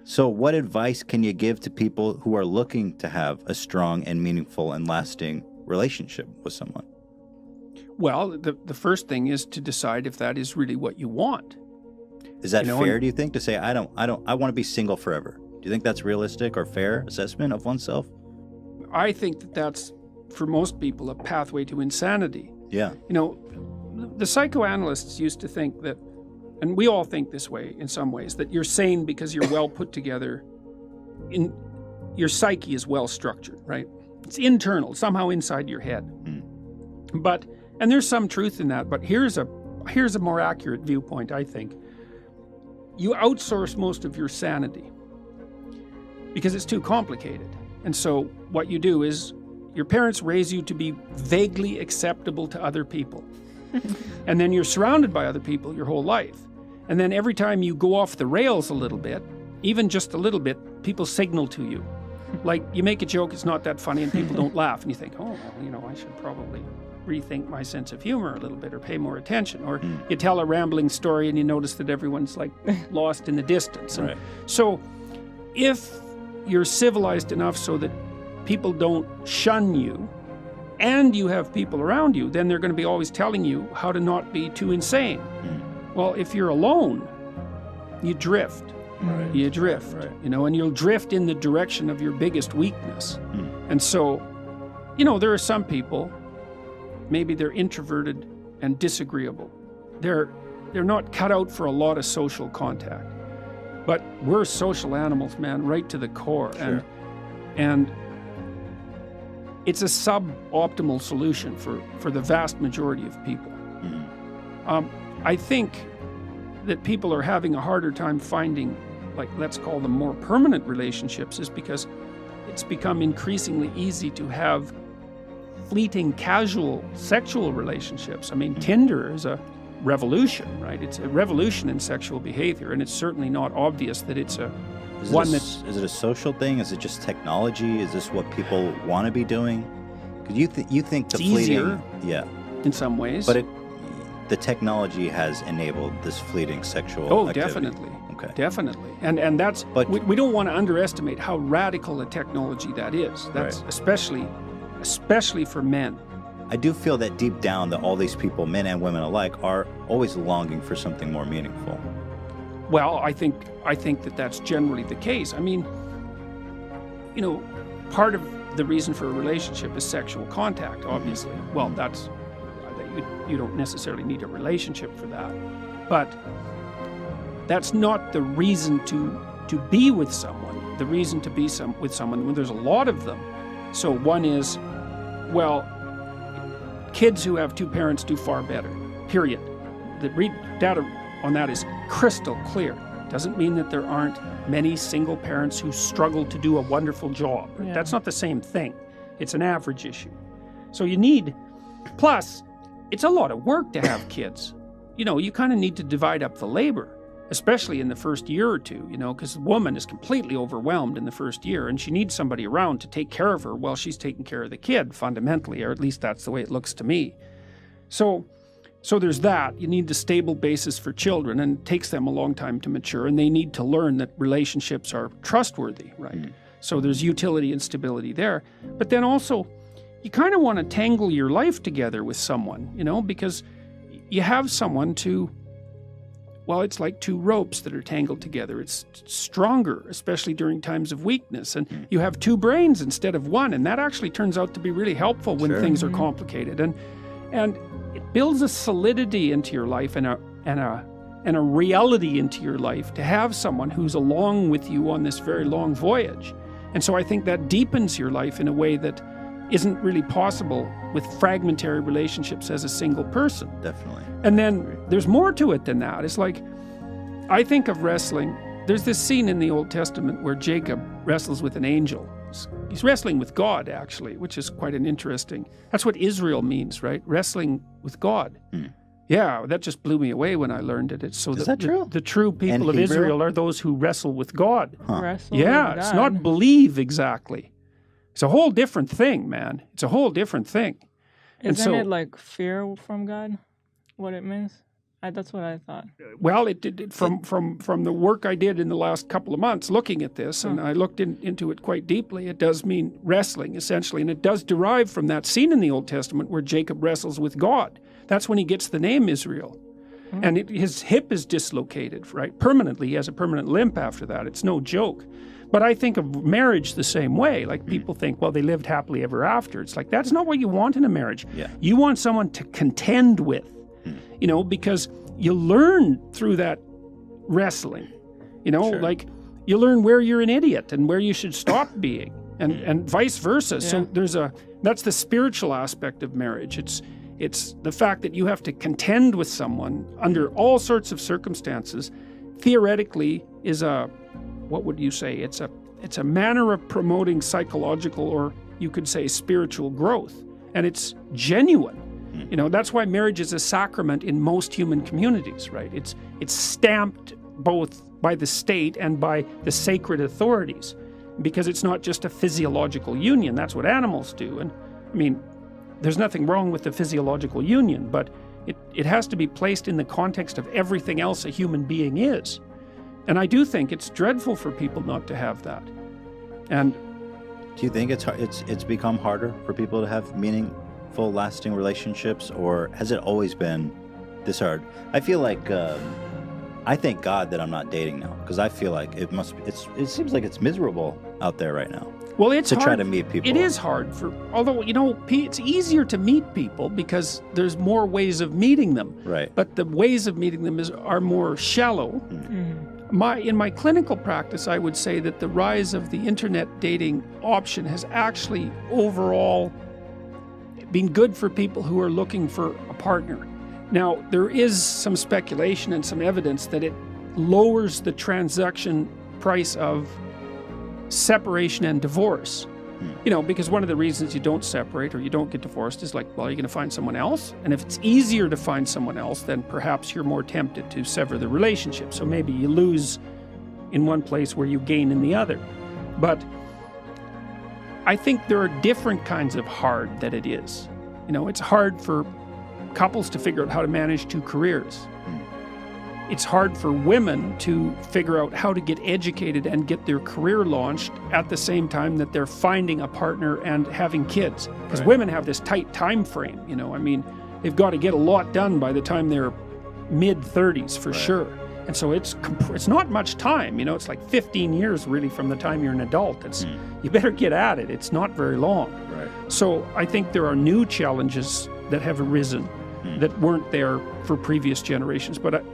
So, what advice can you give to people who are looking to have a strong and meaningful and lasting relationship with someone? Well, the first thing is to decide if that is really what you want. Is that fair, do you think, to say, I want to be single forever? Do you think that's realistic or fair assessment of oneself? I think that that's, for most people, a pathway to insanity. Yeah. The psychoanalysts used to think that, and we all think this way in some ways, that you're sane because you're well put together. Your psyche is well structured, right? It's internal, somehow inside your head. And there's some truth in that, but here's a more accurate viewpoint, I think. You outsource most of your sanity because it's too complicated. And so what you do is your parents raise you to be vaguely acceptable to other people. And then you're surrounded by other people your whole life. And then every time you go off the rails a little bit, even just a little bit, people signal to you. Like you make a joke, it's not that funny, and people don't laugh. And you think, oh, well, I should probably rethink my sense of humor a little bit or pay more attention. Or you tell a rambling story and you notice that everyone's like lost in the distance. And so if you're civilized enough so that people don't shun you and you have people around you, then they're going to be always telling you how to not be too insane. Well, if you're alone, you drift. You drift, and you'll drift in the direction of your biggest weakness. And so, there are some people, maybe they're introverted and disagreeable. They're not cut out for a lot of social contact. But we're social animals, man, right to the core. Sure. And it's a suboptimal solution for the vast majority of people. I think that people are having a harder time finding, let's call them more permanent relationships, is because it's become increasingly easy to have fleeting, casual sexual relationships. I mean, Tinder is a revolution, right? It's a revolution in sexual behavior, and it's certainly not obvious that it's Is it a social thing? Is it just technology? Is this what people want to be doing? Because you think the fleeting, easier, in some ways, but the technology has enabled this fleeting sexual activity. Definitely. Okay. Definitely. And that's, but we don't want to underestimate how radical a technology that is. That's especially for men. I do feel that deep down that all these people, men and women alike, are always longing for something more meaningful. Well, I think that that's generally the case. I mean, part of the reason for a relationship is sexual contact, obviously. Well, you don't necessarily need a relationship for that. But that's not the reason to be with someone. The reason to be with someone, when there's a lot of them. So one is, kids who have two parents do far better, period. The data on that is crystal clear. Doesn't mean that there aren't many single parents who struggle to do a wonderful job. Yeah. That's not the same thing. It's an average issue. So plus, it's a lot of work to have kids. You kind of need to divide up the labor, especially in the first year or two, because the woman is completely overwhelmed in the first year, and she needs somebody around to take care of her while she's taking care of the kid, fundamentally, or at least that's the way it looks to me. So there's that. You need a stable basis for children, and it takes them a long time to mature, and they need to learn that relationships are trustworthy, right? So there's utility and stability there. But then also, you kind of want to tangle your life together with someone, because you have someone it's like two ropes that are tangled together. It's stronger, especially during times of weakness. And you have two brains instead of one, and that actually turns out to be really helpful when things are complicated. And it builds a solidity into your life and a reality into your life to have someone who's along with you on this very long voyage. And so I think that deepens your life in a way that isn't really possible with fragmentary relationships as a single person. Definitely. And then there's more to it than that. It's like, I think of wrestling. There's this scene in the Old Testament where Jacob wrestles with an angel. He's wrestling with God, actually, which is quite an interesting. That's what Israel means, right? Wrestling with God. Yeah, that just blew me away when I learned it. It's so is that true? The true people of Israel are those who wrestle with God. Wrestle yeah, with it's God. not believe exactly. It's a whole different thing, man. It's a whole different thing. Isn't it like fear from God? What it means? That's what I thought. Well, it did from the work I did in the last couple of months looking at this, and I looked into it quite deeply. It does mean wrestling, essentially, and it does derive from that scene in the Old Testament where Jacob wrestles with God. That's when he gets the name Israel. And his hip is dislocated, right? Permanently. He has a permanent limp after that. It's no joke. But I think of marriage the same way. Like people think, well, they lived happily ever after. It's like, that's not what you want in a marriage. Yeah. You want someone to contend with, because you learn through that wrestling, Sure. like you learn where you're an idiot and where you should stop being and vice versa. Yeah. So that's the spiritual aspect of marriage. It's the fact that you have to contend with someone under all sorts of circumstances, theoretically is what would you say? It's a manner of promoting psychological, or you could say spiritual growth. And it's genuine. That's why marriage is a sacrament in most human communities, right? It's stamped both by the state and by the sacred authorities, because it's not just a physiological union. That's what animals do. And I mean, there's nothing wrong with the physiological union, but it has to be placed in the context of everything else a human being is. And I do think it's dreadful for people not to have that. And Do you think it's become harder for people to have meaningful, lasting relationships, or has it always been this hard? I feel like I thank God that I'm not dating now, because I feel like it seems like it's miserable out there right now. well, it's To hard. try to meet people. It is hard although it's easier to meet people because there's more ways of meeting them. Right. But the ways of meeting them are more shallow. In my clinical practice, I would say that the rise of the internet dating option has actually overall been good for people who are looking for a partner. Now, there is some speculation and some evidence that it lowers the transaction price of separation and divorce. Because one of the reasons you don't separate or you don't get divorced is like, well, are you going to find someone else? And if it's easier to find someone else, then perhaps you're more tempted to sever the relationship. So maybe you lose in one place where you gain in the other. But I think there are different kinds of hard that it is. It's hard for couples to figure out how to manage two careers. It's hard for women to figure out how to get educated and get their career launched at the same time that they're finding a partner and having kids. Because women have this tight time frame, I mean, they've got to get a lot done by the time they're mid-30s for sure. And so it's not much time, it's like 15 years really from the time you're an adult. You better get at it. It's not very long. Right. So I think there are new challenges that have arisen that weren't there for previous generations. But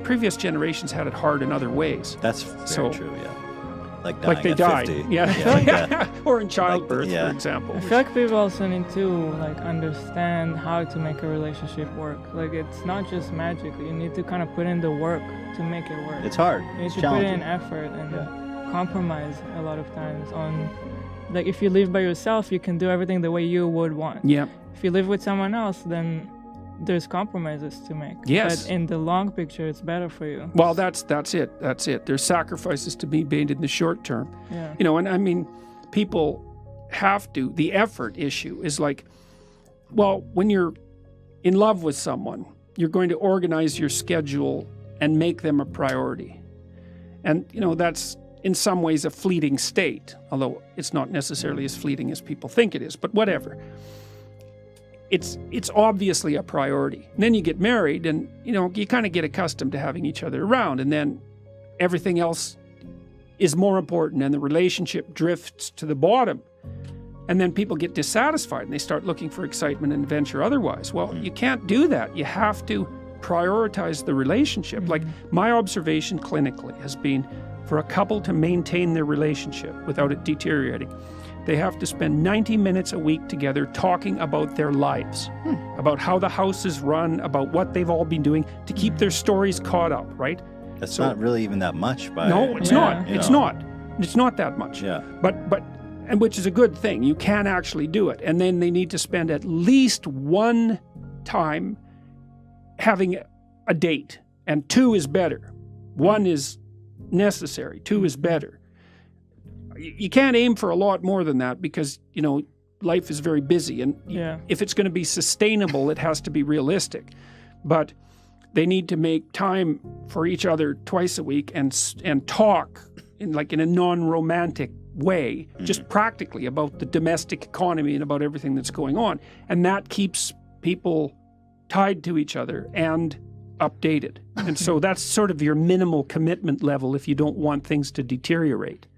previous generations had it hard in other ways. That's very true, yeah. Like dying Like they at died. 50. Yeah. Or in childbirth, yeah. for example. I feel like people also need to understand how to make a relationship work. Like, it's not just magic. You need to kind of put in the work to make it work. It's hard. You need It's to put challenging. in effort and compromise a lot of times on, like, if you live by yourself, you can do everything the way you would want. Yeah. If you live with someone else, then there's compromises to make. Yes. But in the long picture, it's better for you. Well, that's it. There's sacrifices to be made in the short term. Yeah. And I mean, people have to. The effort issue is like, well, when you're in love with someone, you're going to organize your schedule and make them a priority. And, that's in some ways a fleeting state, although it's not necessarily as fleeting as people think it is, but whatever. It's obviously a priority. And then you get married and, you kind of get accustomed to having each other around, and then everything else is more important and the relationship drifts to the bottom. And then people get dissatisfied and they start looking for excitement and adventure otherwise. Well, you can't do that. You have to prioritize the relationship. Like, my observation clinically has been for a couple to maintain their relationship without it deteriorating, they have to spend 90 minutes a week together talking about their lives, about how the house is run, about what they've all been doing to keep their stories caught up, right? That's not really even that much. No, it's not. It's not. It's not that much. Yeah. And which is a good thing. You can actually do it. And then they need to spend at least one time having a date. And 2 is better. 1 is necessary. 2 is better. You can't aim for a lot more than that because, life is very busy. And if it's going to be sustainable, it has to be realistic. But they need to make time for each other twice a week and talk in a non-romantic way, just practically about the domestic economy and about everything that's going on. And that keeps people tied to each other and updated. And so that's sort of your minimal commitment level if you don't want things to deteriorate.